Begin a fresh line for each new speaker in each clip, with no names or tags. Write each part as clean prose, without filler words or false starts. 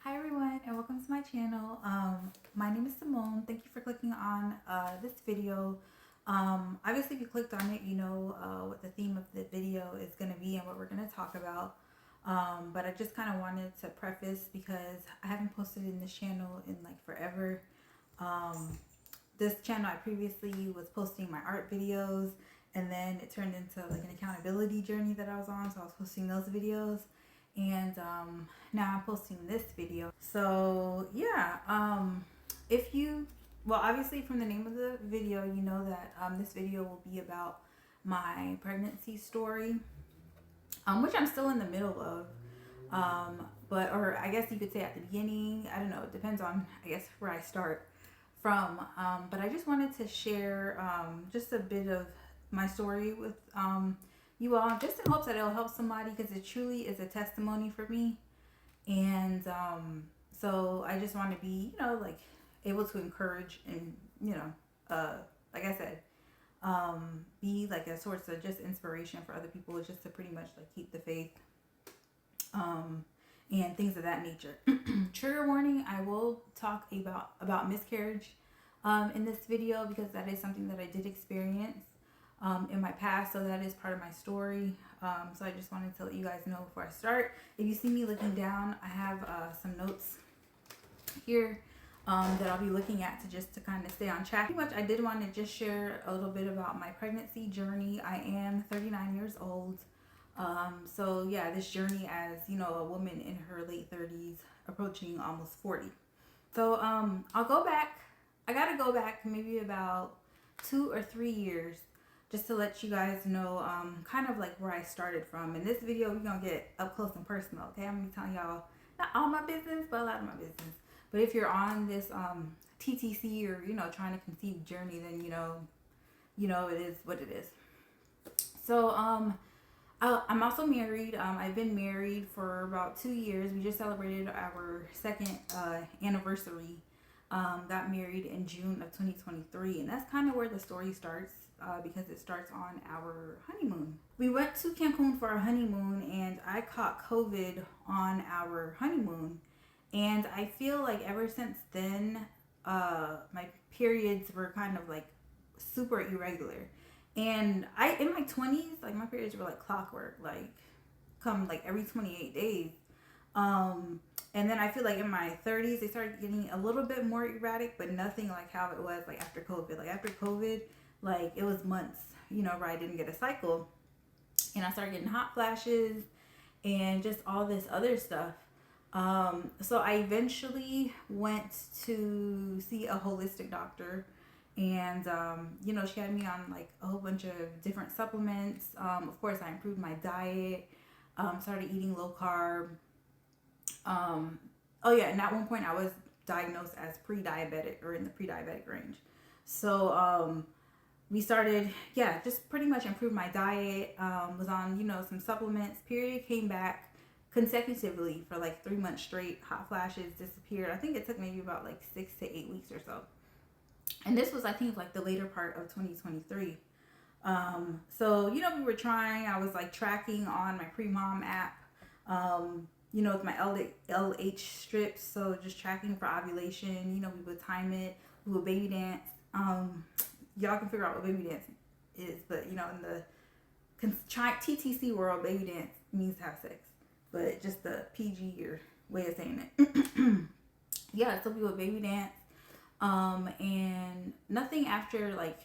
Hi everyone and welcome to my channel. My name is Simone. Thank you for clicking on this video. Obviously if you clicked on it, you know what the theme of the video is going to be and what we're going to talk about. But I just kind of wanted to preface because I haven't posted in this channel in like forever. This channel I previously was posting my art videos, and then it turned into like an accountability journey that I was on, so I was posting those videos. And now I'm posting this video. So yeah, if you, well, obviously from the name of the video, you know that this video will be about my pregnancy story, which I'm still in the middle of. But, or I guess you could say at the beginning, I don't know, it depends on, I guess, where I start from. But I just wanted to share just a bit of my story with you all, just in hopes that it'll help somebody, because it truly is a testimony for me. And so I just want to be, you know, like able to encourage and, you know, like I said, be like a source of just inspiration for other people, just to pretty much like keep the faith, and things of that nature. Trigger warning, I will talk about miscarriage in this video, because that is something that I did experience in my past, so that is part of my story. So I just wanted to let you guys know before I start. If you see me looking down, I have some notes here that I'll be looking at to kind of stay on track. Pretty much I did want to just share a little bit about my pregnancy journey. I am 39 years old. So yeah, this journey as, you know, a woman in her late 30s approaching almost 40. So I'll go back. I gotta go back maybe about 2 or 3 years just to let you guys know kind of like where I started from. In this video, we're gonna get up close and personal, okay? I'm gonna be telling y'all not all my business, but a lot of my business. But if you're on this TTC, or, you know, trying to conceive journey, then you know it is what it is. So I'm also married. I've been married for about 2 years. We just celebrated our second anniversary. Got married in June of 2023, and that's kind of where the story starts, because it starts on our honeymoon. We went to Cancun for our honeymoon, and I caught COVID on our honeymoon, and I feel like ever since then, my periods were kind of like super irregular. And in my 20s, like my periods were like clockwork, like come like every 28 days. And then I feel like in my 30s, they started getting a little bit more erratic, but nothing like how it was like after COVID. Like after COVID, like it was months, you know, where I didn't get a cycle. And I started getting hot flashes and just all this other stuff. So I eventually went to see a holistic doctor. And, you know, she had me on like a whole bunch of different supplements. Of course, I improved my diet, started eating low carb. Oh yeah, and at one point I was diagnosed as pre-diabetic, or in the pre-diabetic range. So we started, yeah, just pretty much improved my diet, was on, you know, some supplements. Period came back consecutively for like 3 months straight. Hot flashes disappeared. I think it took maybe about like 6 to 8 weeks or so. And this was, I think, like the later part of 2023. So, you know, we were trying, I was like tracking on my Pre-Mom app, you know, with my LH strips. So just tracking for ovulation, you know, we would time it, we would baby dance. Y'all can figure out what baby dance is, but, you know, in the TTC world, baby dance means to have sex, but just the PG or way of saying it. Yeah, so we would baby dance. And nothing after like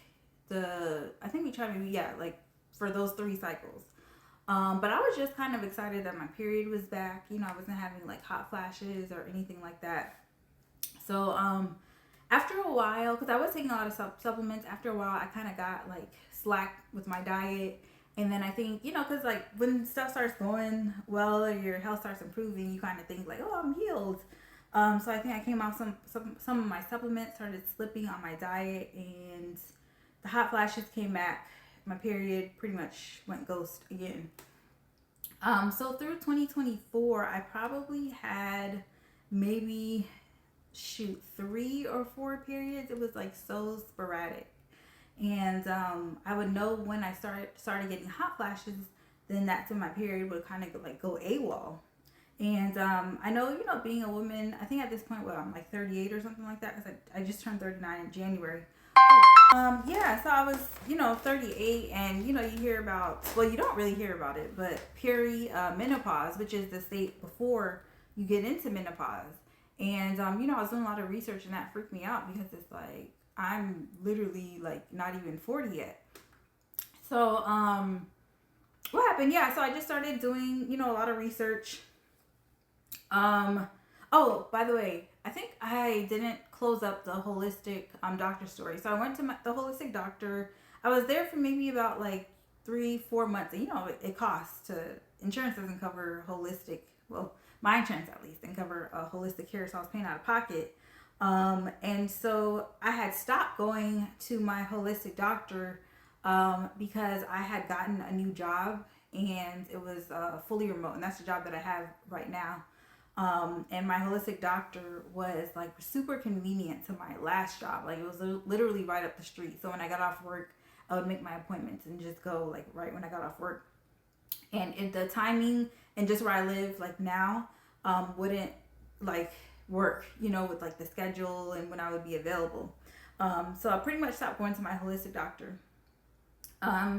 I think we tried maybe, yeah, like for those 3 cycles. But I was just kind of excited that my period was back. You know, I wasn't having like hot flashes or anything like that. So, after a while, cause I was taking a lot of supplements, after a while I kind of got like slack with my diet. And then I think, you know, cause like when stuff starts going well or your health starts improving, you kind of think like, oh, I'm healed. So I think I came off some of my supplements, started slipping on my diet, and the hot flashes came back. My period pretty much went ghost again. So through 2024, I probably had maybe 3 or 4 periods. It was like so sporadic, and I would know when I started getting hot flashes. Then that's when my period would kind of like go AWOL. And I know, being a woman, I think at this point, I'm like 38 or something like that, because I just turned 39 in January. Yeah, so I was, 38, and, you hear about, well, you don't really hear about it, but menopause, which is the state before you get into menopause. And, I was doing a lot of research, and that freaked me out because it's like, I'm literally like not even 40 yet. So, what happened? Yeah, so I just started doing, a lot of research. Oh, by the way, I think I didn't close up the holistic doctor story. So I went to the holistic doctor. I was there for maybe about like 3-4 months. And, it costs to, insurance doesn't cover holistic. Well, my insurance at least didn't cover holistic care, so I was paying out of pocket. And so I had stopped going to my holistic doctor because I had gotten a new job, and it was fully remote, and that's the job that I have right now. And my holistic doctor was like super convenient to my last job. Like, it was literally right up the street. So when I got off work, I would make my appointments and just go like right when I got off work. And the timing and just where I live like now wouldn't like work, with like the schedule and when I would be available. So I pretty much stopped going to my holistic doctor.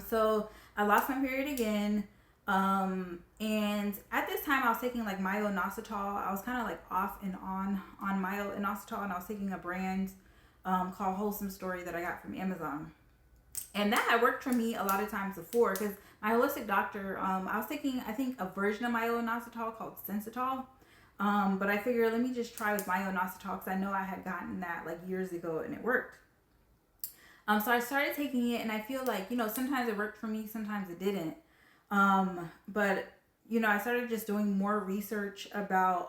So I lost my period again. And at this time I was taking like myo-inositol. I was kind of like off and on myo-inositol, and I was taking a brand called Wholesome Story that I got from Amazon. And that had worked for me a lot of times before, because my holistic doctor, I was taking, I think, a version of myo-inositol called Sensitol. But I figured, let me just try with myo-inositol, because I know I had gotten that like years ago and it worked. So I started taking it, and I feel like, sometimes it worked for me, sometimes it didn't. But, I started just doing more research about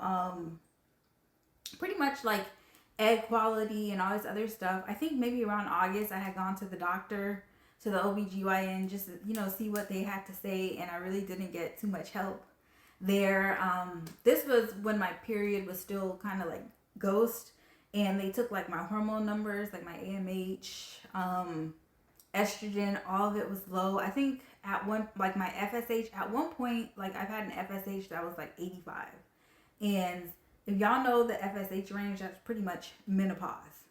pretty much like egg quality and all this other stuff. I think maybe around August I had gone to the doctor, to the OBGYN, just to, see what they had to say, and I really didn't get too much help there. This was when my period was still kind of like ghost, and they took like my hormone numbers, like my AMH, estrogen, all of it was low. I think at one, like my FSH, at one point, like I've had an FSH that was like 85. And if y'all know the FSH range, that's pretty much menopause.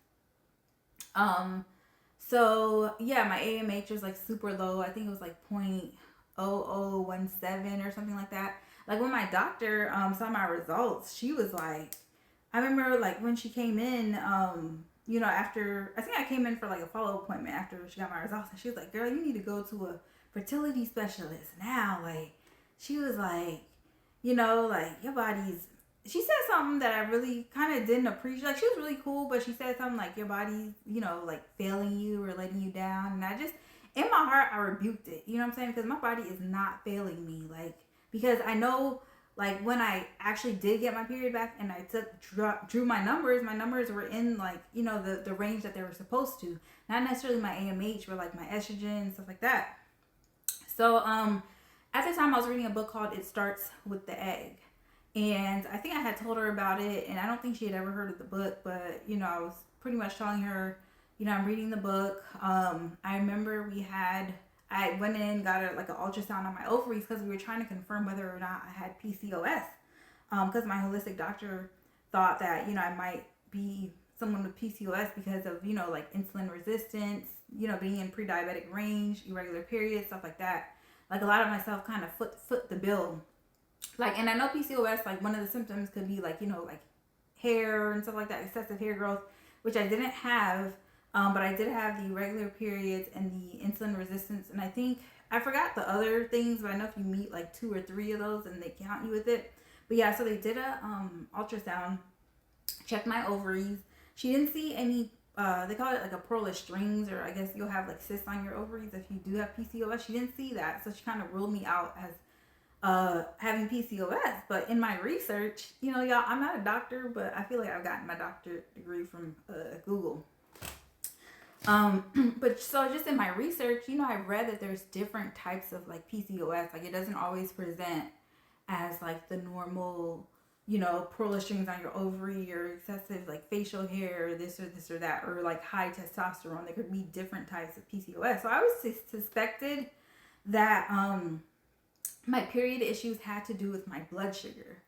So yeah, my AMH was like super low. I think it was like 0.0017 or something like that. Like when my doctor saw my results, she was like, I remember like when she came in, after, I think I came in for like a follow-up appointment after she got my results, and she was like, girl, you need to go to a fertility specialist now. Like, she was like, like your body's, she said something that I really kind of didn't appreciate. Like, she was really cool, but she said something like, your body's, like failing you or letting you down. And I just, in my heart, I rebuked it. You know what I'm saying? Because my body is not failing me. Like, because I know, like, when I actually did get my period back and I drew my numbers were in, like, the range that they were supposed to. Not necessarily my AMH, but like my estrogen and stuff like that. So, at the time I was reading a book called It Starts with the Egg. And I think I had told her about it, and I don't think she had ever heard of the book, but, I was pretty much telling her, I'm reading the book. I remember I went in, got an ultrasound on my ovaries because we were trying to confirm whether or not I had PCOS. Because my holistic doctor thought that, I might be someone with PCOS because of, like insulin resistance, being in pre-diabetic range, irregular periods, stuff like that. Like, a lot of my stuff kind of foot the bill. Like, and I know PCOS, like, one of the symptoms could be like, like hair and stuff like that, excessive hair growth, which I didn't have. But I did have the irregular periods and the insulin resistance. And I think, I forgot the other things, but I know if you meet like 2 or 3 of those, and they count you with it. But yeah, so they did a ultrasound, checked my ovaries. She didn't see any, they call it like a pearl of strings, or I guess you'll have like cysts on your ovaries if you do have PCOS. She didn't see that. So she kind of ruled me out as having PCOS. But in my research, y'all, I'm not a doctor, but I feel like I've gotten my doctorate degree from Google. But so just in my research, I read that there's different types of like PCOS. Like, it doesn't always present as like the normal, pearl strings on your ovary, or excessive like facial hair, or this or that, or like high testosterone. There could be different types of PCOS. So I was suspected that my period issues had to do with my blood sugar.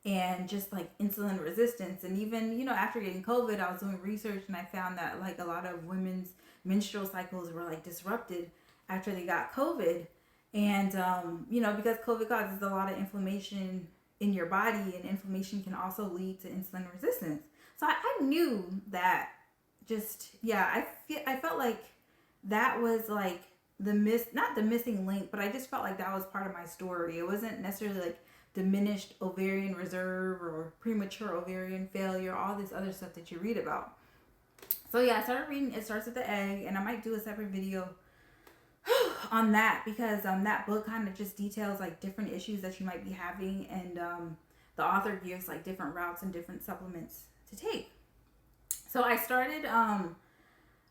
and just like insulin resistance. And even, after getting COVID, I was doing research and I found that like a lot of women's menstrual cycles were like disrupted after they got COVID. And, because COVID causes a lot of inflammation in your body, and inflammation can also lead to insulin resistance. So I knew that. Just, yeah, I felt like that was like not the missing link, but I just felt like that was part of my story. It wasn't necessarily like diminished ovarian reserve or premature ovarian failure, all this other stuff that you read about. So yeah, I started reading It Starts with the Egg, and I might do a separate video on that, because that book kind of just details like different issues that you might be having, and the author gives like different routes and different supplements to take. So I started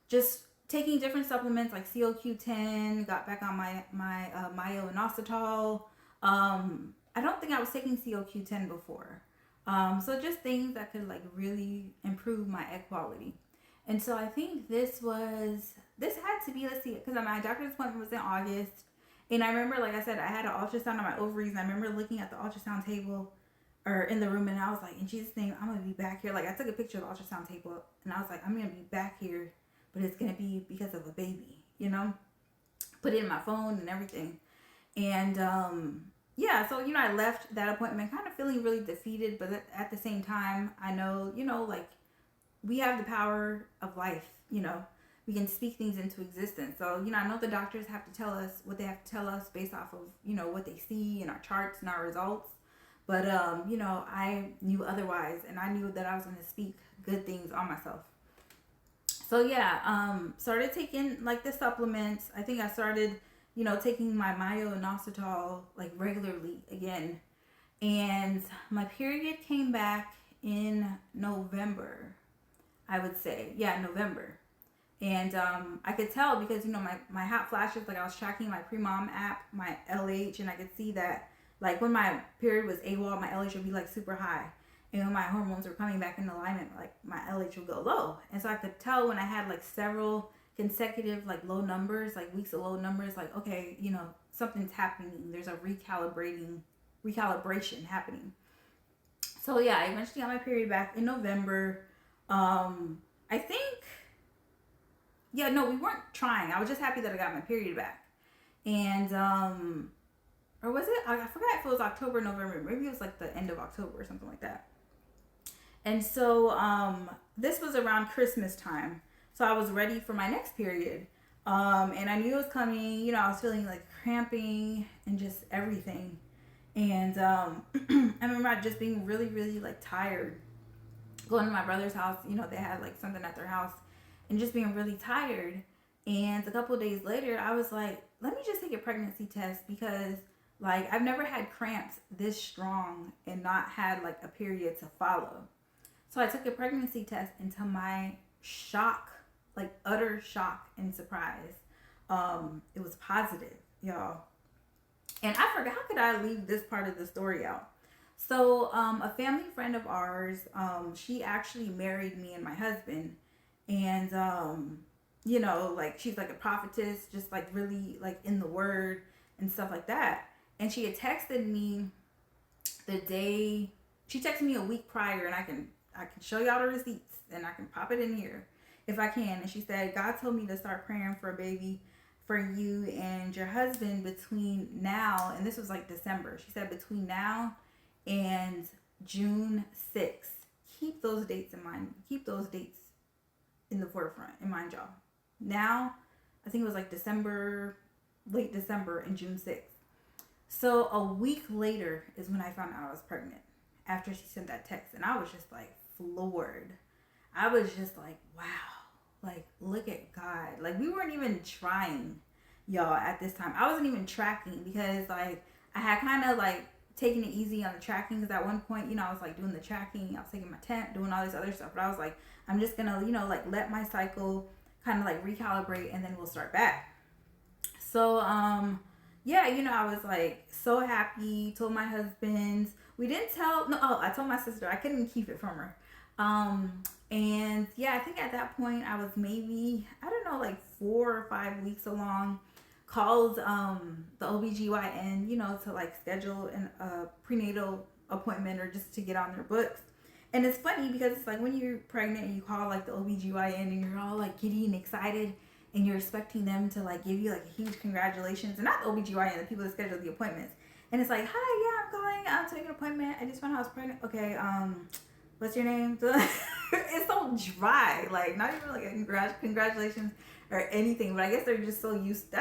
just taking different supplements like CoQ10, got back on my myo-inositol. I don't think I was taking CoQ10 before. So just things that could like really improve my egg quality. And so I think this had to be, let's see, because my doctor's appointment was in August. And I remember, like I said, I had an ultrasound on my ovaries. And I remember looking at the ultrasound table or in the room, and I was like, in Jesus' name, I'm going to be back here. Like, I took a picture of the ultrasound table, and I was like, I'm going to be back here, but it's going to be because of a baby, Put it in my phone and everything. And, yeah, so, I left that appointment kind of feeling really defeated, but at the same time, I know, like, we have the power of life, we can speak things into existence. So, I know the doctors have to tell us what they have to tell us based off of, what they see in our charts and our results. But, I knew otherwise, and I knew that I was going to speak good things on myself. So, yeah, started taking, like, the supplements. I think I started, taking my myo-inositol, like, regularly again. And my period came back in November, I would say. Yeah, November. And I could tell because, my hot flashes, like, I was tracking my Pre-Mom app, my LH, and I could see that, like, when my period was AWOL, my LH would be, like, super high. And when my hormones were coming back in alignment, like, my LH would go low. And so I could tell when I had, like, several consecutive, like, low numbers, like, weeks of low numbers, like, okay, something's happening. There's a recalibration happening. So, yeah, I eventually got my period back in November. I think, yeah, no, we weren't trying. I was just happy that I got my period back. And, or was it? I forgot if it was October, November. Maybe it was like the end of October or something like that. And so this was around Christmas time. So I was ready for my next period. And I knew it was coming. I was feeling like cramping and just everything. And I remember just being really, really like tired. Going to my brother's house, they had like something at their house. And just being really tired. And a couple of days later, I was like, let me just take a pregnancy test, because like, I've never had cramps this strong and not had, like, a period to follow. So I took a pregnancy test, and to my shock, like, utter shock and surprise, it was positive, y'all. And I forgot, how could I leave this part of the story out? So, a family friend of ours, she actually married me and my husband. And, like, she's, like, a prophetess, just, like, really, like, in the word and stuff like that. And she had texted me she texted me a week prior, and I can show y'all the receipts, and I can pop it in here if I can. And she said, God told me to start praying for a baby for you and your husband between now, and this was like December. She said between now and June 6th. Keep those dates in mind. Keep those dates in the forefront in mind, y'all. Now, I think it was like late December and June 6th. So a week later is when I found out I was pregnant, after she sent that text. And I was just like floored. I was just like, wow, like, look at God. Like, we weren't even trying, y'all, at this time. I wasn't even tracking, because like I had kind of like taking it easy on the tracking, because at one point, I was like doing the tracking, I was taking my temp, doing all this other stuff. But I was like, I'm just gonna, like let my cycle kind of like recalibrate, and then we'll start back. So, yeah, I was like so happy. Told my husband. I told my sister. I couldn't keep it from her. And yeah, I think at that point I was maybe, I don't know, like 4 or 5 weeks along. Called the OBGYN, to like schedule a prenatal appointment or just to get on their books. And it's funny because it's like when you're pregnant and you call like the OBGYN and you're all like giddy and excited and you're expecting them to like give you like a huge congratulations, and not the OBGYN, the people that schedule the appointments. And it's like, hi, yeah, I'm calling to make an appointment. I just found out I was pregnant. Okay, what's your name? It's so dry, like not even like a congratulations or anything. But I guess they're just so used.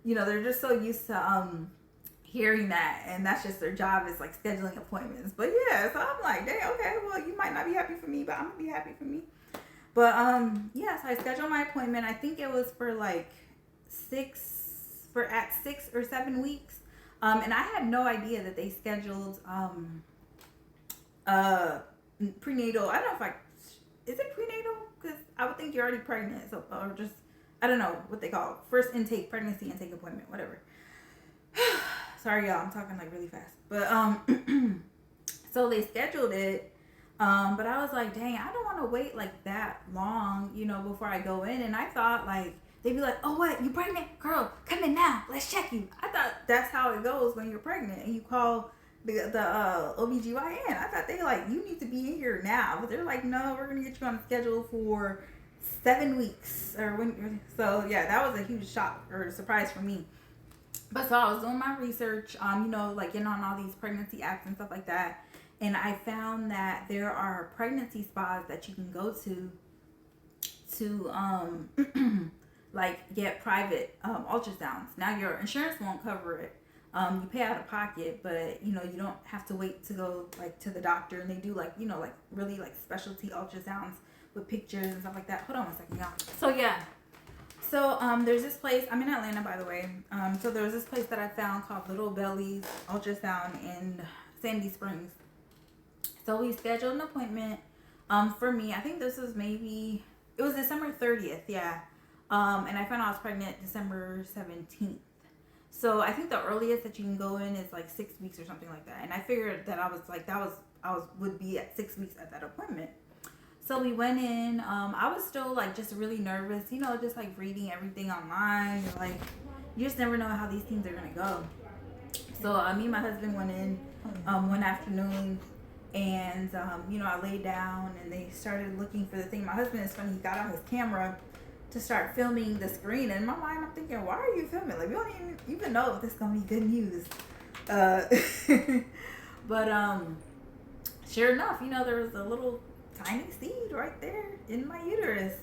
They're just so used to hearing that, and that's just their job is like scheduling appointments. But yeah, so I'm like, dang, okay, well, you might not be happy for me, but I'm gonna be happy for me. But yeah, so I scheduled my appointment. I think it was for like 6 or 7 weeks. And I had no idea that they scheduled prenatal. I don't know is it prenatal? Because I would think you're already pregnant, so or just I don't know what they call it. First intake, pregnancy intake appointment, whatever. Sorry, y'all, I'm talking like really fast. But so they scheduled it. But I was like, dang, I don't want to wait like that long, before I go in. And I thought like they'd be like, oh, what? You pregnant? Girl, come in now. Let's check you. I thought that's how it goes when you're pregnant and you call the OBGYN. I thought they like, you need to be in here now. But they're like, no, we're going to get you on the schedule for 7 weeks. So yeah, that was a huge shock or surprise for me. But so I was doing my research, like getting on all these pregnancy apps and stuff like that. And I found that there are pregnancy spas that you can go to like get private ultrasounds. Now your insurance won't cover it. You pay out of pocket, but you don't have to wait to go like to the doctor, and they do like like really like specialty ultrasounds with pictures and stuff like that. Hold on one second, y'all. So yeah. So there's this place, I'm in Atlanta by the way. So there's this place that I found called Little Belly's Ultrasound in Sandy Springs. So we scheduled an appointment for me. I think this was it was December 30th, yeah. And I found out I was pregnant December 17th. So I think the earliest that you can go in is like 6 weeks or something like that. And I figured that I was like, would be at 6 weeks at that appointment. So we went in. I was still like just really nervous, just like reading everything online. Like you just never know how these things are gonna go. So me and my husband went in one afternoon. And, I laid down and they started looking for the thing. My husband is funny. He got on his camera to start filming the screen. And in my mind, I'm thinking, why are you filming? Like, we don't even know if this is going to be good news. But sure enough, there was a little tiny seed right there in my uterus.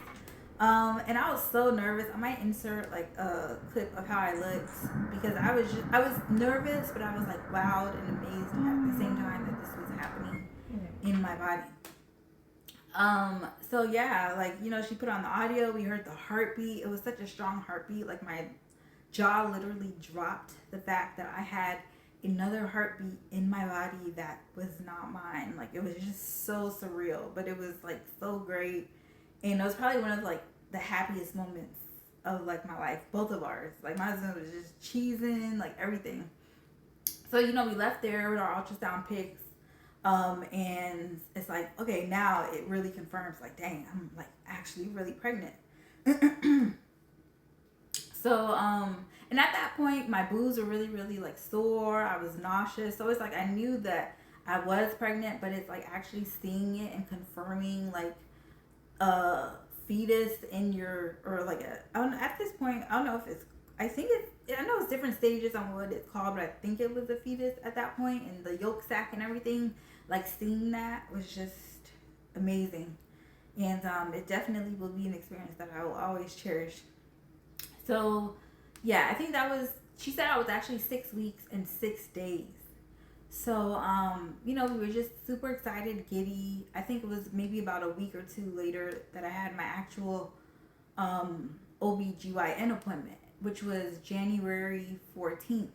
And I was so nervous. I might insert like a clip of how I looked because I was nervous, but I was like wowed and amazed at the same time that this was happening in my body. So yeah, like, she put on the audio, we heard the heartbeat. It was such a strong heartbeat. Like my jaw literally dropped, the fact that I had another heartbeat in my body that was not mine. Like it was just so surreal, but it was like so great. And it was probably one of like the happiest moments of like my life, both of ours. Like my husband was just cheesing, like everything. So, we left there with our ultrasound pics. And it's like, okay, now it really confirms like, dang, I'm like actually really pregnant. So, and at that point, my boobs were really, really like sore. I was nauseous. So it's like, I knew that I was pregnant, but it's like actually seeing it and confirming like a fetus in your, or like at this point, I don't know if it's, I know it's different stages on what it's called, but I think it was a fetus at that point, and the yolk sac and everything. Like seeing that was just amazing. And it definitely will be an experience that I will always cherish. So yeah, I think she said I was actually 6 weeks and 6 days. So, we were just super excited, giddy. I think it was maybe about a week or two later that I had my actual OBGYN appointment, which was January 14th.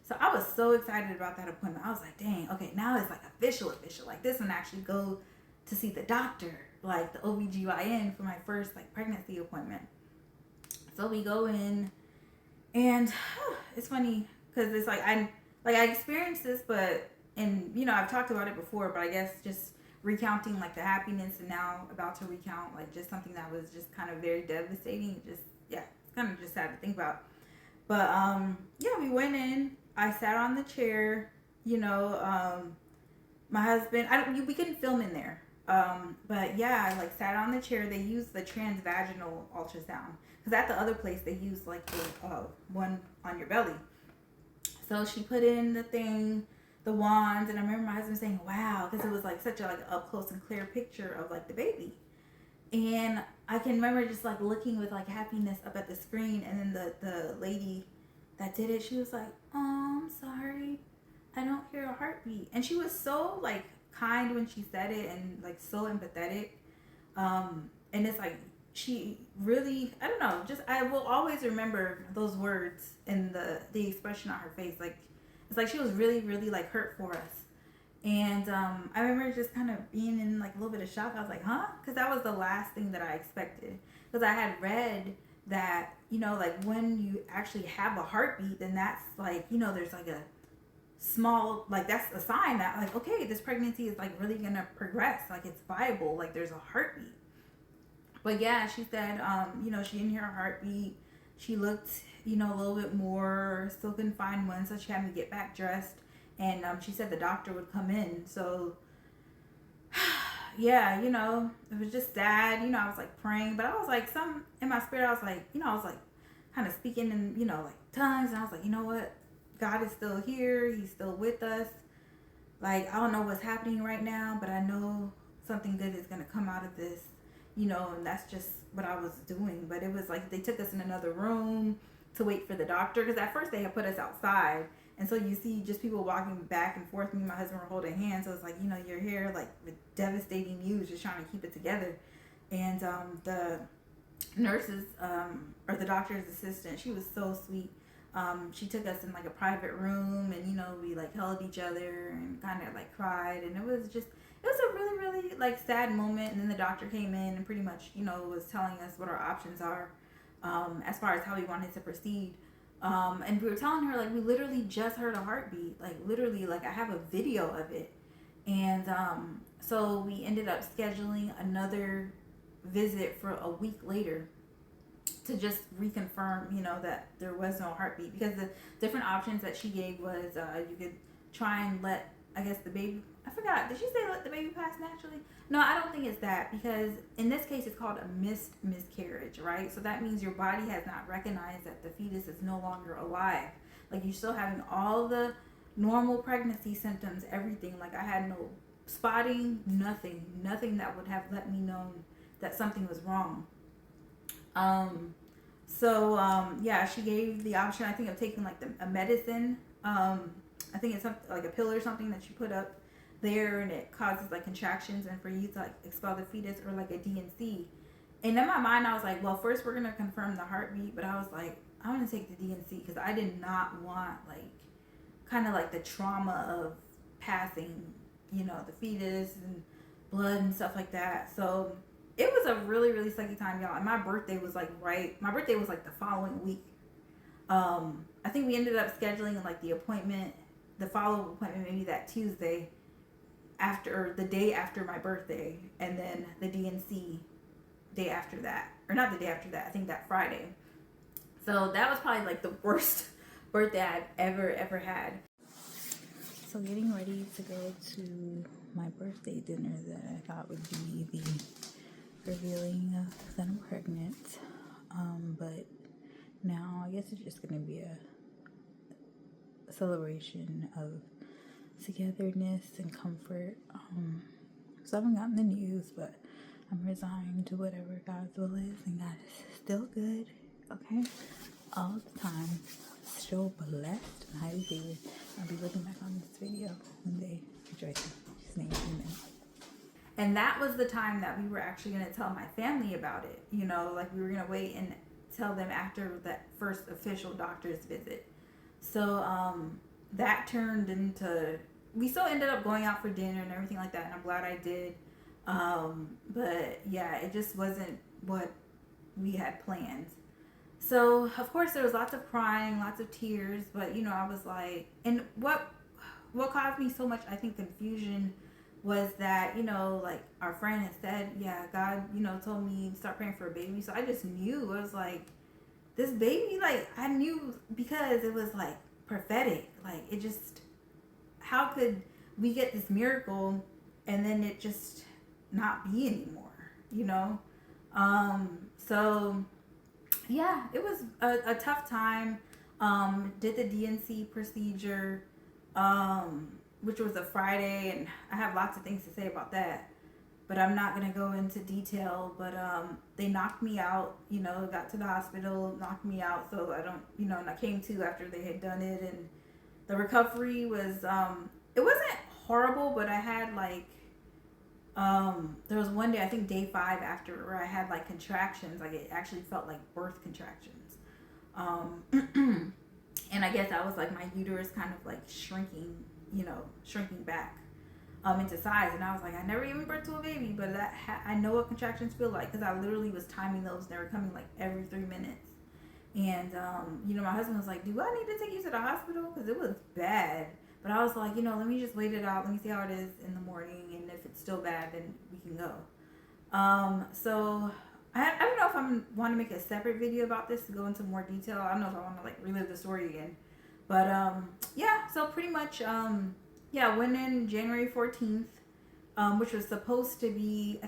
So I was so excited about that appointment. I was like, dang, okay, now it's like official. Like this one actually go to see the doctor, like the OBGYN for my first like pregnancy appointment. So we go in, and it's funny because it's like I experienced this, but I've talked about it before, but I guess just recounting like the happiness, and now about to recount like just something that was just kind of very devastating. It's kind of just sad to think about. But yeah, we went in. I sat on the chair, my husband, we couldn't film in there. But yeah, I like sat on the chair. They used the transvaginal ultrasound because at the other place they used like the one on your belly. So she put in the thing, the wands, and I remember my husband saying, "Wow," because it was like such a like up close and clear picture of like the baby. And I can remember just like looking with like happiness up at the screen, and then the lady that did it, she was like, "Oh, I'm sorry, I don't hear a heartbeat," and she was so like kind when she said it and like so empathetic. And it's like she really, I don't know, just I will always remember those words and the expression on her face. Like it's like she was really really like hurt for us. And I remember just kind of being in like a little bit of shock. I was like, huh? Because that was the last thing that I expected. Because I had read that, you know, like when you actually have a heartbeat, then that's like, you know, there's like a small, like that's a sign that like, okay, this pregnancy is like really going to progress. Like it's viable. Like there's a heartbeat. But yeah, she said, you know, she didn't hear a heartbeat. She looked, you know, a little bit more, still couldn't find one. So she had me get back dressed. And she said the doctor would come in. So, yeah, you know, it was just sad. You know, I was like praying, but I was like, some in my spirit, I was like, you know, I was like kind of speaking in, you know, like tongues. And I was like, you know what? God is still here. He's still with us. Like, I don't know what's happening right now, but I know something good is going to come out of this, you know, and that's just what I was doing. But it was like they took us in another room to wait for the doctor because at first they had put us outside. And so you see just people walking back and forth. Me and my husband were holding hands. So it's like, you know, you're here like with devastating news, just trying to keep it together. And the nurses, or the doctor's assistant, she was so sweet. She took us in like a private room and, you know, we like held each other and kind of like cried. And it was a really, really like sad moment. And then the doctor came in and pretty much, you know, was telling us what our options are as far as how we wanted to proceed. And we were telling her like we literally just heard a heartbeat, like literally, like I have a video of it. And so we ended up scheduling another visit for a week later to just reconfirm, you know, that there was no heartbeat, because the different options that she gave was you could try and let, I guess, the baby, I forgot, did she say let the baby pass naturally? No, I don't think it's that, because in this case it's called a miscarriage, right? So that means your body has not recognized that the fetus is no longer alive. Like you're still having all the normal pregnancy symptoms, everything. Like I had no spotting, nothing that would have let me know that something was wrong. Yeah, she gave the option, I think, of taking like a medicine. I think it's something like a pill or something that you put up there, and it causes like contractions, and for you to like expel the fetus, or like a D&C. And in my mind, I was like, well, first we're gonna confirm the heartbeat, but I was like, I want to take the D&C because I did not want like kind of like the trauma of passing, you know, the fetus and blood and stuff like that. So it was a really, really sucky time, y'all. And my birthday was like the following week. I think we ended up scheduling like the follow-up appointment, maybe that Tuesday after, the day after my birthday, and then the D&C day after that, or not the day after that, I think that Friday. So that was probably like the worst birthday I've ever had. So getting ready to go to my birthday dinner that I thought would be the revealing that I'm pregnant, but now I guess it's just gonna be a celebration of togetherness and comfort. So I haven't gotten the news, but I'm resigned to whatever God's will is, and God is still good, okay, all the time. Still blessed and highly favored. I'll be looking back on this video one day, rejoicing. His name, amen. And that was the time that we were actually going to tell my family about it. You know, like we were going to wait and tell them after that first official doctor's visit. So that turned into, we still ended up going out for dinner and everything like that, and I'm glad I did. But yeah, it just wasn't what we had planned. So of course there was lots of crying, lots of tears, but you know, I was like, and what caused me so much, I think, confusion was that, you know, like our friend had said, yeah, God, you know, told me to start praying for a baby. So I just knew, I was like, this baby, like I knew, because it was like prophetic. Like it just, how could we get this miracle and then it just not be anymore, you know? So yeah, it was a tough time. Did the DNC procedure, which was a Friday, and I have lots of things to say about that, but I'm not gonna go into detail. But they knocked me out, you know, got to the hospital, knocked me out, so I don't, you know, and I came to after they had done it, and the recovery was, it wasn't horrible, but I had like, there was one day, I think day 5 after, where I had like contractions, like it actually felt like birth contractions. And I guess that was like my uterus kind of like shrinking, you know, shrinking back into size. And I was like, I never even birthed to a baby, but I know what contractions feel like, because I literally was timing those, and they were coming like every 3 minutes. And you know, my husband was like, do I need to take you to the hospital, because it was bad. But I was like, you know, let me just wait it out, let me see how it is in the morning, and if it's still bad, then we can go. So I don't know if I want to make a separate video about this to go into more detail. I don't know if I want to like relive the story again. But yeah, so pretty much yeah, went in January 14th, which was supposed to be, I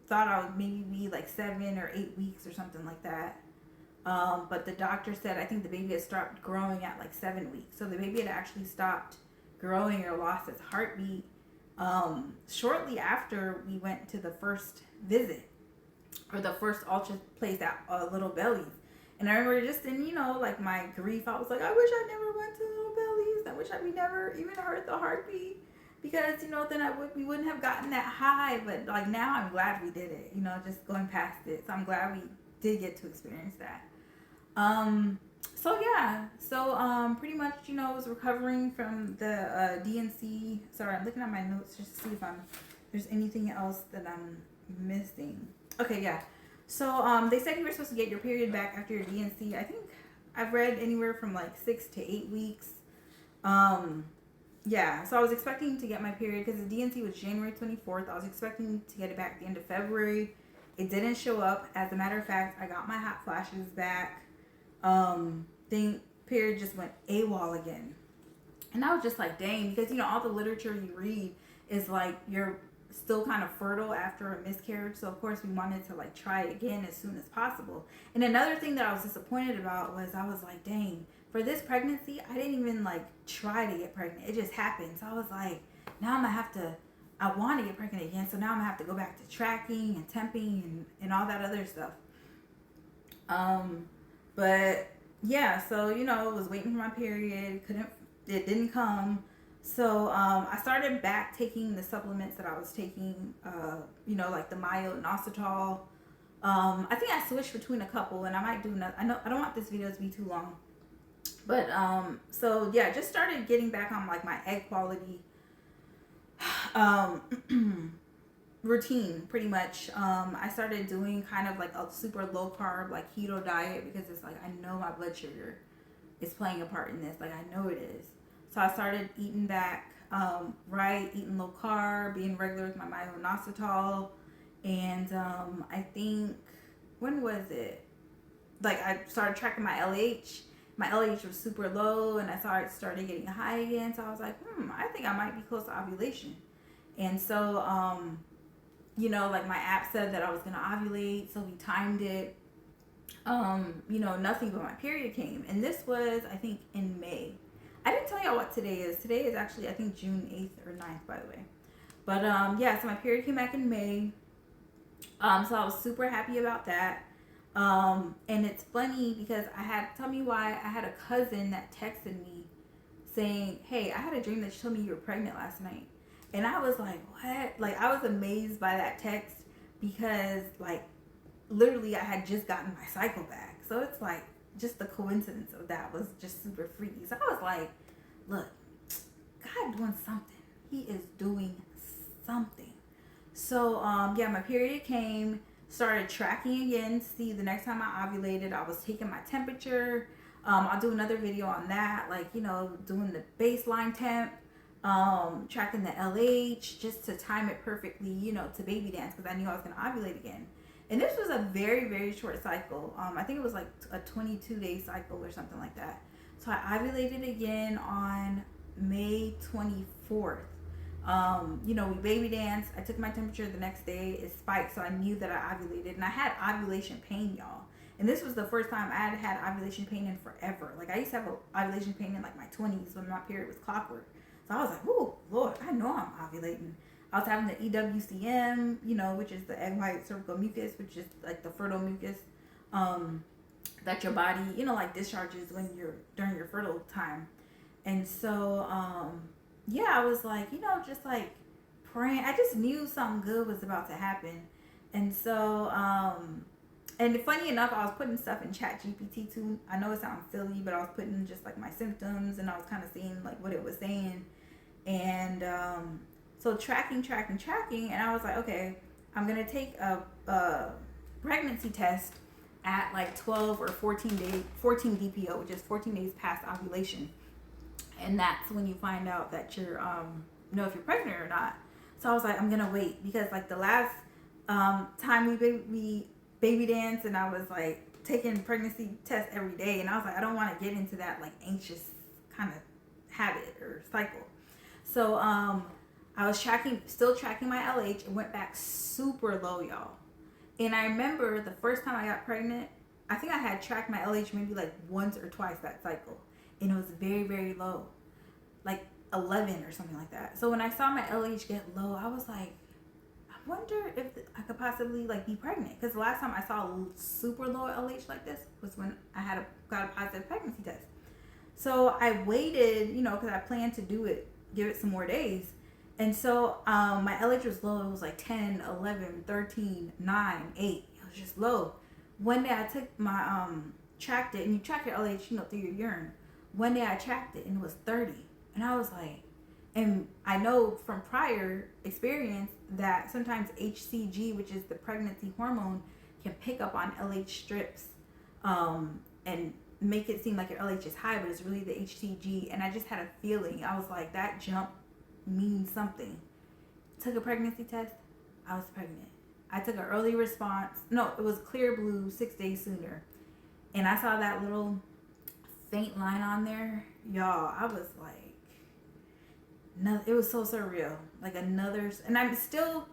thought I would maybe be like 7 or 8 weeks or something like that. But the doctor said, I think the baby had stopped growing at like 7 weeks. So the baby had actually stopped growing or lost its heartbeat shortly after we went to the first visit, or the first ultra place at Little Bellies. And I remember just in, you know, like my grief, I was like, I wish I never went to Little Bellies. I wish we never even heard the heartbeat, because, you know, then we wouldn't have gotten that high. But like now I'm glad we did it, you know, just going past it. So I'm glad we did get to experience that. So yeah, so pretty much, you know, I was recovering from the DNC. Sorry, I'm looking at my notes just to see if there's anything else that I'm missing. Okay, yeah. So they said you were supposed to get your period back after your DNC. I think I've read anywhere from like 6 to 8 weeks. Yeah, so I was expecting to get my period, because the DNC was January 24th. I was expecting to get it back at the end of February. It didn't show up. As a matter of fact, I got my hot flashes back. Period just went AWOL again. And I was just like, dang, because, you know, all the literature you read is like you're still kind of fertile after a miscarriage. So of course we wanted to like try it again as soon as possible. And another thing that I was disappointed about was, I was like, dang, for this pregnancy, I didn't even like try to get pregnant. It just happened. So I was like, now I'm gonna have to, I want to get pregnant again. So now I'm gonna have to go back to tracking and temping and all that other stuff. But yeah, so, you know, I was waiting for my period. It didn't come. So I started back taking the supplements that I was taking, you know, like the Myo and Inositol. I think I switched between a couple, and I might do another. I don't want this video to be too long. But so yeah, just started getting back on like my egg quality routine, pretty much. I started doing kind of like a super low carb, like keto diet, because it's like, I know my blood sugar is playing a part in this. Like, I know it is. So I started eating back right, eating low carb, being regular with my myo-inositol. And I think, when was it? Like, I started tracking my LH. My LH was super low, and I started getting high again. So I was like, I think I might be close to ovulation. And so, you know, like my app said that I was going to ovulate, so we timed it. You know, nothing but my period came. And this was, I think, in May. I didn't tell y'all what today is. Today is actually, I think, June 8th or 9th, by the way. But, yeah, so my period came back in May. So I was super happy about that. And it's funny because tell me why, I had a cousin that texted me saying, hey, I had a dream that you told me you were pregnant last night. And I was like, what? Like, I was amazed by that text, because, like, literally I had just gotten my cycle back. So it's like, just the coincidence of that was just super freaky. So I was like, look, God doing something. He is doing something. So, yeah, my period came, started tracking again to see the next time I ovulated. I was taking my temperature. I'll do another video on that, like, you know, doing the baseline temp, tracking the LH, just to time it perfectly, you know, to baby dance, because I knew I was going to ovulate again. And this was a very, very short cycle. I think it was like a 22-day cycle or something like that. So I ovulated again on May 24th. We baby danced. I took my temperature the next day. It spiked, so I knew that I ovulated. And I had ovulation pain, y'all. And this was the first time I had ovulation pain in forever. Like, I used to have ovulation pain in, like, my 20s when my period was clockwork. So I was like, oh, Lord, I know I'm ovulating. I was having the EWCM, which is the egg white cervical mucus, which is, like, the fertile mucus that your body, like, discharges when during your fertile time. And so, I was like, just like praying. I just knew something good was about to happen. And so, and funny enough, I was putting stuff in ChatGPT too. I know it sounds silly, but I was putting just like my symptoms, and I was kind of seeing like what it was saying. And so tracking. And I was like, okay, I'm going to take a pregnancy test at like 12 or 14 DPO, which is 14 days past ovulation. And that's when you find out that you're, if you're pregnant or not. So I was like, I'm going to wait, because like the last time we baby danced, and I was like taking pregnancy tests every day. And I was like, I don't want to get into that like anxious kind of habit or cycle. So I was still tracking my LH. It went back super low, y'all. And I remember the first time I got pregnant, I think I had tracked my LH maybe like once or twice that cycle. And it was very, very low, like 11 or something like that. So when I saw my LH get low, I was like, I wonder if I could possibly like be pregnant. Because the last time I saw a super low LH like this was when I got a positive pregnancy test. So I waited, because I planned to give it some more days. And so my LH was low. It was like 10, 11, 13, 9, 8. It was just low. One day I took my, tracked it, and you track your LH, through your urine. One day I tracked it, and it was 30. And I was like, and I know from prior experience that sometimes HCG, which is the pregnancy hormone, can pick up on LH strips and make it seem like your LH is high, but it's really the HCG. And I just had a feeling. I was like, that jump means something. Took a pregnancy test. I was pregnant. I took an early response. No, it was clear blue 6 days sooner. And I saw that little faint line on there. Y'all, I was like, no, it was so surreal. Like another, and I'm still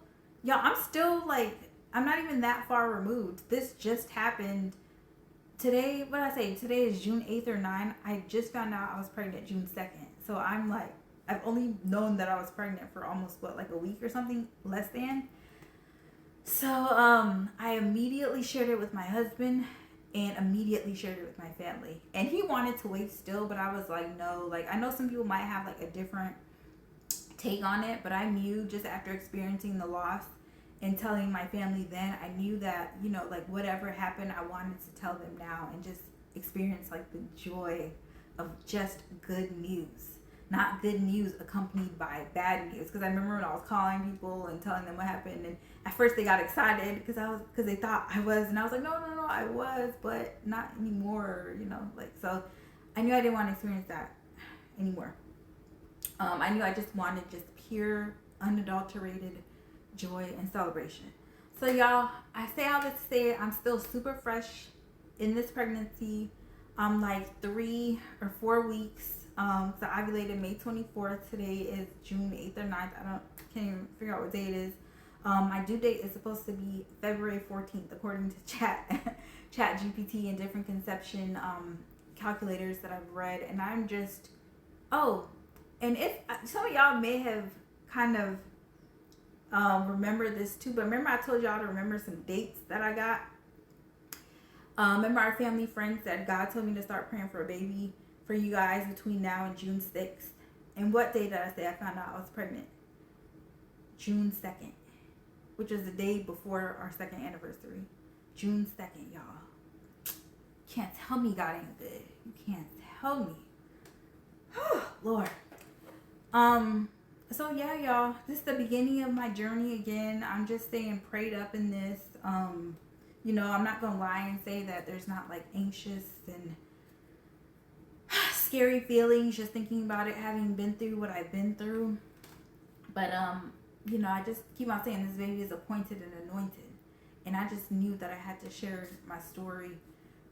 like, I'm not even that far removed. This just happened today. What did I say? Today is June 8th or 9th. I just found out I was pregnant June 2nd. So I'm like, I've only known that I was pregnant for almost like a week or something, less than. So I immediately shared it with my husband, and immediately shared it with my family. And he wanted to wait still, but I was like, no. Like, I know some people might have like a different take on it, but I knew just after experiencing the loss and telling my family then, I knew that, like whatever happened, I wanted to tell them now and just experience like the joy of just good news. Not good news accompanied by bad news. Because I remember when I was calling people and telling them what happened, and at first they got excited because they thought I was, and I was like, no, I was, but not anymore. So I knew I didn't want to experience that anymore. I knew I just wanted just pure, unadulterated joy and celebration. So y'all, I say all this to say I'm still super fresh in this pregnancy. I'm like 3 or 4 weeks. So I ovulated May 24th. Today is June 8th or 9th. Can't even figure out what day it is. My due date is supposed to be February 14th, according to ChatGPT and different conception calculators that I've read. And I'm just, and if some of y'all may have kind of remembered this too, but remember I told y'all to remember some dates that I got. Remember our family friends said God told me to start praying for a baby for you guys between now and June 6th. And what day did I say I found out I was pregnant? June 2nd, which is the day before our second anniversary. June 2nd, y'all. Can't tell me God ain't good. You can't tell me. Lord. So yeah, y'all, this is the beginning of my journey again. I'm just staying prayed up in this. I'm not gonna lie and say that there's not like anxious and scary feelings just thinking about it, having been through what I've been through. But I just keep on saying this baby is appointed and anointed, and I just knew that I had to share my story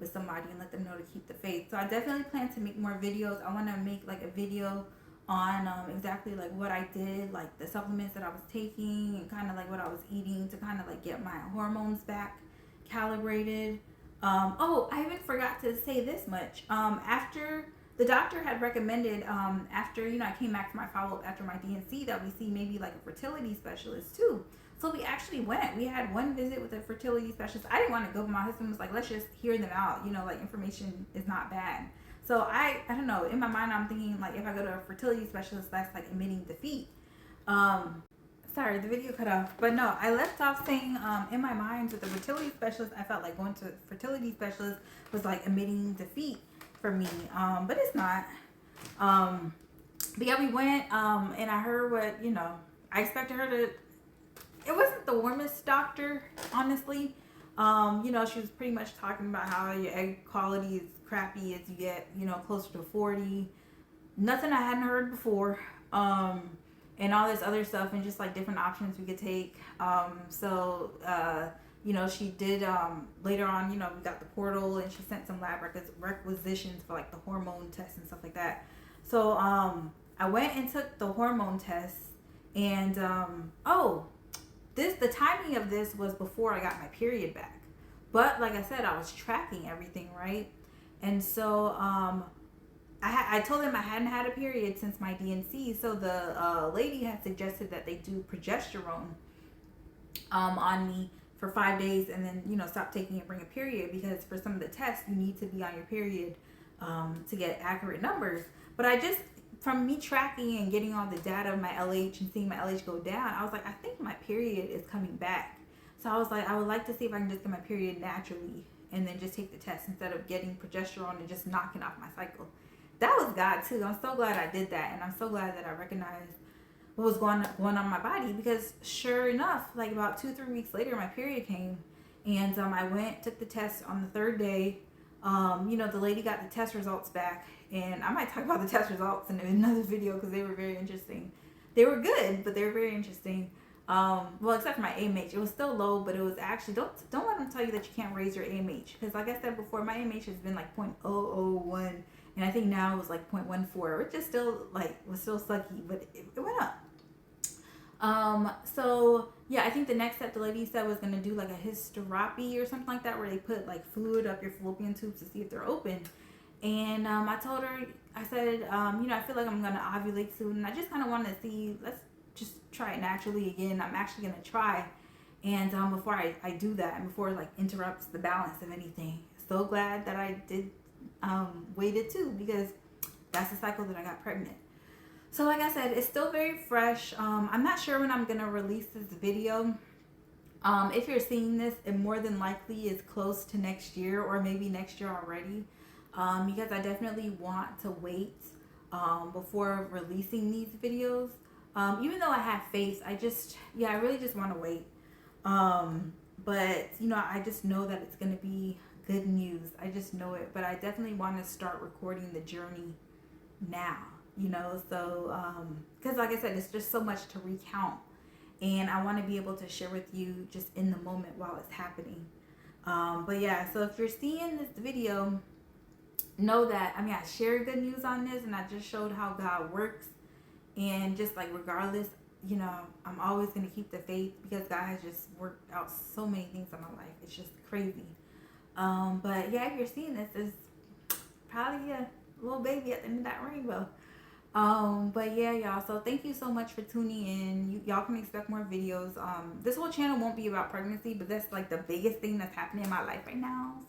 with somebody and let them know to keep the faith. So I definitely plan to make more videos. I want to make like a video on exactly like what I did, like the supplements that I was taking, and kind of like what I was eating to kind of like get my hormones back calibrated. Oh, I even forgot to say this much. After the doctor had recommended, after I came back for my follow up after my DNC, that we see maybe like a fertility specialist too. So we actually went. We had one visit with a fertility specialist. I didn't want to go, but my husband was like, "Let's just hear them out. Like information is not bad." So I don't know. In my mind, I'm thinking like if I go to a fertility specialist, that's like admitting defeat. Sorry, the video cut off. But no, I left off saying in my mind with the fertility specialist, I felt like going to a fertility specialist was like admitting defeat for me. But it's not. But yeah, we went and I heard what, I expected her to. It wasn't the warmest doctor, honestly. She was pretty much talking about how your egg quality is crappy as you get, closer to 40. Nothing I hadn't heard before. And all this other stuff and just like different options we could take. She did later on, we got the portal and she sent some lab requisitions for like the hormone tests and stuff like that. So I went and took the hormone tests and the timing of this was before I got my period back. But like I said, I was tracking everything, right? And so I told them I hadn't had a period since my DNC, so the lady had suggested that they do progesterone on me for 5 days and then, stop taking and bring a period, because for some of the tests, you need to be on your period to get accurate numbers. But from me tracking and getting all the data of my LH and seeing my LH go down, I was like, I think my period is coming back. So I was like, I would like to see if I can just get my period naturally and then just take the test instead of getting progesterone and just knocking off my cycle. That was God too. I'm so glad I did that, and I'm so glad that I recognized what was going on in my body, because sure enough, like about 2-3 weeks later, my period came, and I went, took the test on the third day. The lady got the test results back, and I might talk about the test results in another video because they were very interesting. They were good, but they were very interesting. Well, except for my AMH, it was still low, but it was actually don't let them tell you that you can't raise your AMH, because like I said before, my AMH has been like 0.001. And I think now it was like 0.14, which is still was still sucky, but it went up. So yeah, I think the next step the lady said was gonna do like a hysteroscopy or something like that, where they put like fluid up your fallopian tubes to see if they're open. And I told her, I said, I feel like I'm gonna ovulate soon, and I just kind of wanted to see, let's just try it naturally again. I'm actually gonna try, and before I do that, and before it like interrupts the balance of anything. So glad that I did. Waited too, because that's the cycle that I got pregnant. So like I said, it's still very fresh. I'm not sure when I'm gonna release this video. If you're seeing this, it more than likely is close to next year, or maybe next year already, because I definitely want to wait before releasing these videos. Even though I have faith, I really just want to wait. But I just know that it's gonna be good news. I just know it, but I definitely want to start recording the journey now, so because like I said, it's just so much to recount, and I want to be able to share with you just in the moment while it's happening. But yeah, so if you're seeing this video, know that I shared good news on this, and I just showed how God works, and just like regardless, I'm always going to keep the faith, because God has just worked out so many things in my life. It's just crazy. But yeah, if you're seeing this, it's probably a little baby at the end of that rainbow. But yeah, y'all, so thank you so much for tuning in. Y'all can expect more videos. This whole channel won't be about pregnancy, but that's like the biggest thing that's happening in my life right now.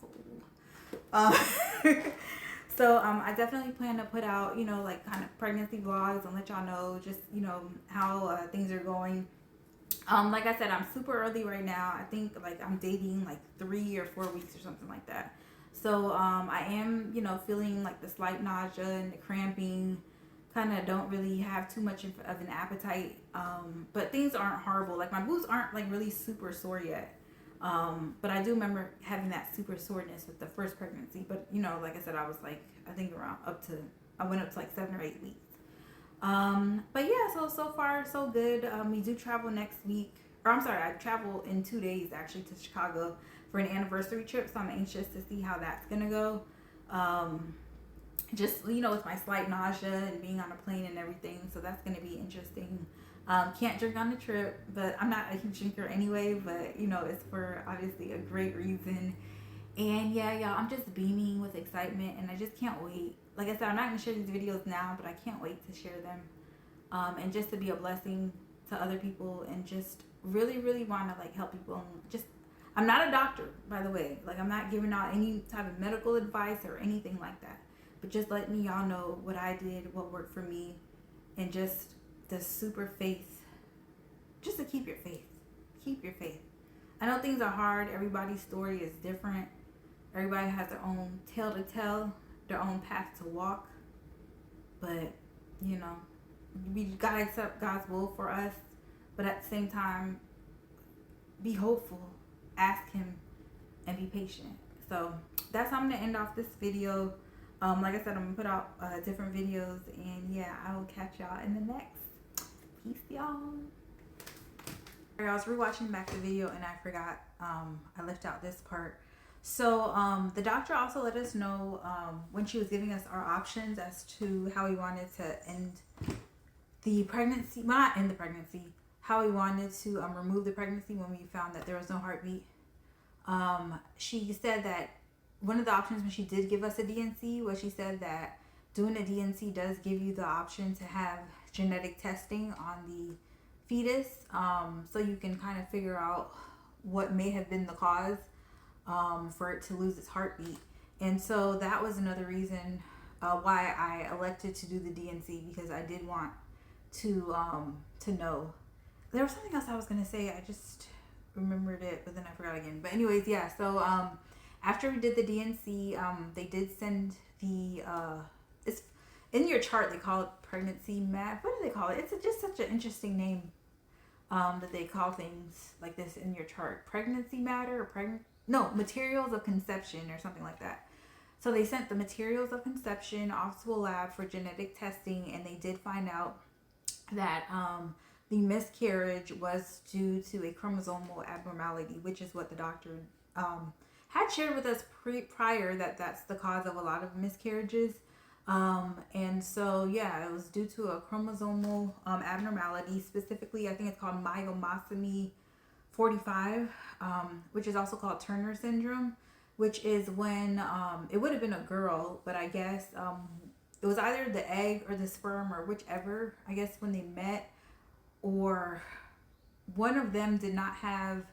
So I definitely plan to put out, like kind of pregnancy vlogs and let y'all know just, how things are going. Like I said, I'm super early right now. I think like I'm dating like 3 or 4 weeks or something like that. So I am, feeling like the slight nausea and the cramping. Kind of don't really have too much of an appetite. But things aren't horrible. Like my boobs aren't like really super sore yet. But I do remember having that super soreness with the first pregnancy. But like I said, I was like, I think I went up to like 7 or 8 weeks. But yeah, so far so good. We do travel next week, or I'm sorry, I travel in 2 days actually to Chicago for an anniversary trip, so I'm anxious to see how that's gonna go. just, with my slight nausea and being on a plane and everything. So that's going to be interesting. Can't drink on the trip, but I'm not a huge drinker anyway, but it's for obviously a great reason. And yeah, y'all, I'm just beaming with excitement and I just can't wait. Like I said, I'm not going to share these videos now, but I can't wait to share them. And just to be a blessing to other people and just really, really want to like help people. And just, I'm not a doctor, by the way. Like, I'm not giving out any type of medical advice or anything like that. But just letting y'all know what I did, what worked for me, and just the super faith. Just to keep your faith. Keep your faith. I know things are hard. Everybody's story is different. Everybody has their own tale to tell, their own path to walk. But, we gotta accept God's will for us. But at the same time, be hopeful. Ask Him and be patient. So that's how I'm gonna end off this video. Like I said, I'm gonna put out different videos, and yeah, I will catch y'all in the next. Peace, y'all. I was rewatching back the video and I forgot I left out this part. So the doctor also let us know when she was giving us our options as to how we wanted to end the pregnancy, well, not end the pregnancy, how we wanted to remove the pregnancy when we found that there was no heartbeat. She said that one of the options when she did give us a DNC was she said that doing a DNC does give you the option to have genetic testing on the fetus, so you can kind of figure out what may have been the cause for it to lose its heartbeat. And so that was another reason why I elected to do the DNC, because I did want to know. There was something else I was going to say. I just remembered it, but then I forgot again. But anyways, yeah. So after we did the DNC, they did send the it's in your chart. They call it pregnancy map. What do they call it? It's just such an interesting name that they call things like this in your chart. Pregnancy matter or materials of conception or something like that. So they sent the materials of conception off to a lab for genetic testing, and they did find out that the miscarriage was due to a chromosomal abnormality, which is what the doctor had shared with us prior, that that's the cause of a lot of miscarriages. And so, yeah, it was due to a chromosomal abnormality. Specifically, I think it's called myomosomy 45, which is also called Turner syndrome, which is when it would have been a girl, but I guess it was either the egg or the sperm or whichever, I guess, when they met, or one of them did not have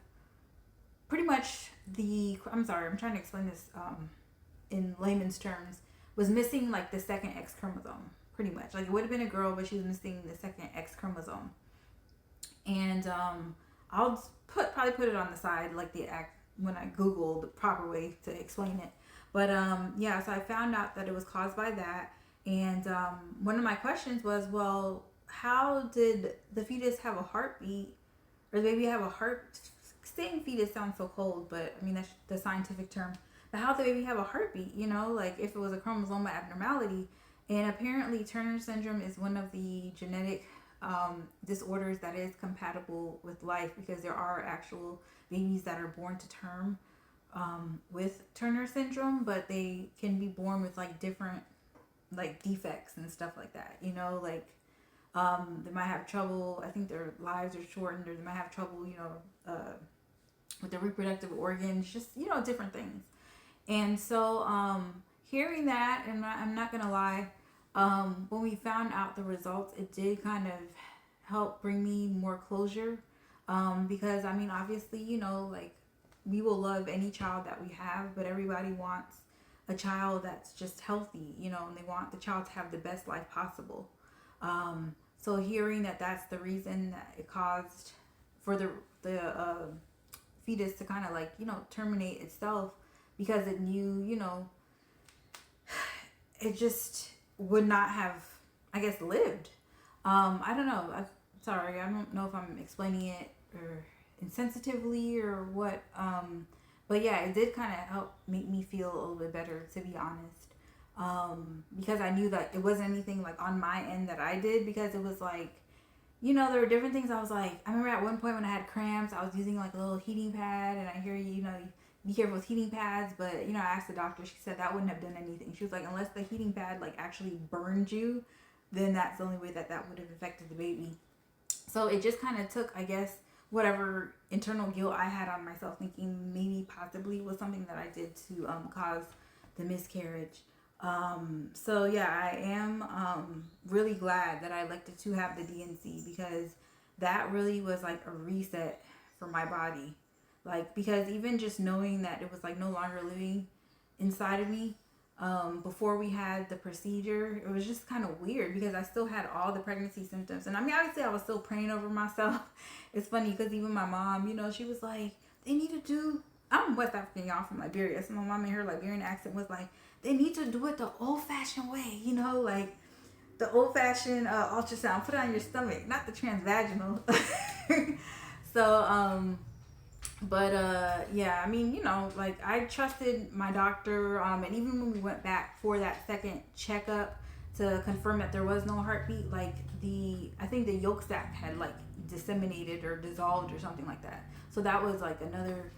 pretty much I'm trying to explain this in layman's terms, was missing like the second X chromosome, pretty much. Like, it would have been a girl, but she was missing the second X chromosome. And I'll probably put it on the side, like when I Google the proper way to explain it. But yeah, so I found out that it was caused by that. And one of my questions was, well, how did the fetus have a heartbeat, or the baby have a heart? Saying fetus sounds so cold, but I mean, that's the scientific term. But how did the baby have a heartbeat? Like if it was a chromosomal abnormality. And apparently Turner syndrome is one of the genetic disorders that is compatible with life, because there are actual babies that are born to term with Turner syndrome, but they can be born with like different like defects and stuff like that. Like they might have trouble. I think their lives are shortened, or they might have trouble, with the reproductive organs, just different things. And so hearing that, and I'm not gonna lie, when we found out the results, it did kind of help bring me more closure, because I mean, obviously, like, we will love any child that we have, but everybody wants a child that's just healthy, and they want the child to have the best life possible. So hearing that that's the reason that it caused for the fetus to kind of like, terminate itself, because it knew, it just would not have, I guess, lived. I don't know. Sorry, I don't know if I'm explaining it or insensitively or what. But yeah, it did kind of help make me feel a little bit better, to be honest. Because I knew that it wasn't anything like on my end that I did, because it was like, there were different things. I was like, I remember at one point when I had cramps, I was using like a little heating pad, and I hear you be careful with heating pads. But I asked the doctor. She said that wouldn't have done anything. She was like, unless the heating pad like actually burned you, then that's the only way that would have affected the baby. So it just kind of took, I guess, whatever internal guilt I had on myself, thinking maybe possibly was something that I did to cause the miscarriage. So yeah, I am really glad that I elected to have the DNC, because that really was like a reset for my body. Like, because even just knowing that it was like no longer living inside of me, before we had the procedure, it was just kind of weird because I still had all the pregnancy symptoms. And I mean, obviously I was still praying over myself. It's funny because even my mom, she was like, they need to do, I'm West African, y'all, from Liberia. So my mom in her Liberian accent was like, they need to do it the old fashioned way, like the old fashioned ultrasound, put it on your stomach, not the transvaginal. So, but yeah, I mean, like I trusted my doctor, and even when we went back for that second checkup to confirm that there was no heartbeat, like I think the yolk sac had like disseminated or dissolved or something like that. So that was like another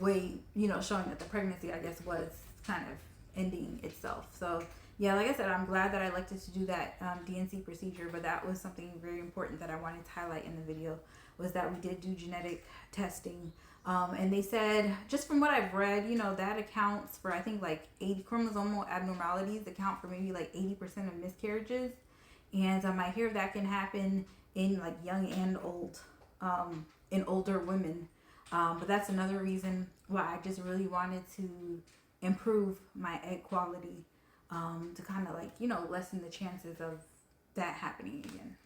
way, showing that the pregnancy, I guess, was kind of ending itself. So yeah, like I said, I'm glad that I elected to do that DNC procedure, but that was something very important that I wanted to highlight in the video, was that we did do genetic testing. And they said, just from what I've read, that accounts for, I think, like 80 chromosomal abnormalities account for maybe like 80% of miscarriages. And I hear that can happen in like young and old, in older women. But that's another reason why I just really wanted to improve my egg quality, to kind of like, lessen the chances of that happening again.